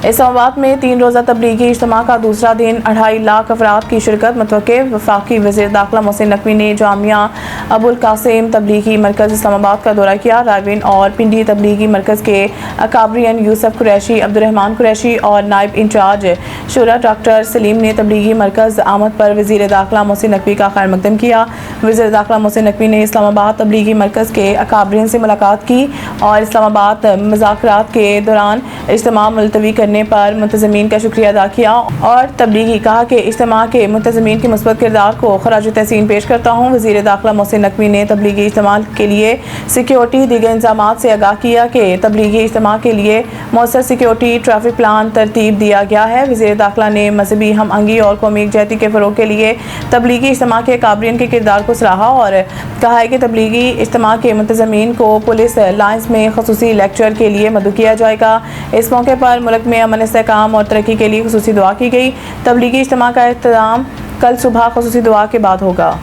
اسلام آباد میں 3 روزہ تبلیغی اجتماع کا دوسرا دن 2.5 لاکھ افراد کی شرکت متوقع۔ وفاقی وزیر داخلہ محسن نقوی نے جامعہ ابو القاسم تبلیغی مرکز اسلام آباد کا دورہ کیا۔ رائے اور پنڈی تبلیغی مرکز کے اکابرین یوسف قریشی، عبدالرحمان قریشی اور نائب انچارج شورا ڈاکٹر سلیم نے تبلیغی مرکز آمد پر وزیر داخلہ محسن نقوی کا خیر مقدم کیا۔ وزیر داخلہ محسن نقوی نے اسلام آباد تبلیغی مرکز کے اکابرین سے ملاقات کی اور اسلام آباد مذاکرات کے دوران اجتماع ملتوی کرنے پر منتظمین کا شکریہ ادا کیا اور تبلیغی کہا کہ اجتماع کے منتظمین کے مثبت کردار کو خراج تحسین پیش کرتا ہوں۔ وزیر داخلہ محسن نقوی نے تبلیغی اجتماع کے لیے سیکیورٹی دیگر انتظامات سے آگاہ کیا کہ تبلیغی اجتماع کے لیے مؤثر سیکیورٹی ٹریفک پلان ترتیب دیا گیا ہے۔ وزیر داخلہ نے مذہبی ہم آہنگی اور قومی یکجہتی کے فروغ کے لیے تبلیغی اجتماع کے اکابرین کے کردار کو سراہا اور کہا ہے کہ تبلیغی اجتماع کے منتظمین کو پولیس لائنز میں خصوصی لیکچر کے لیے مدعو کیا جائے گا۔ اس موقع پر ملک میں امن استحکام اور ترقی کے لیے خصوصی دعا کی گئی۔ تبلیغی اجتماع کا اختتام کل صبح خصوصی دعا کے بعد ہوگا۔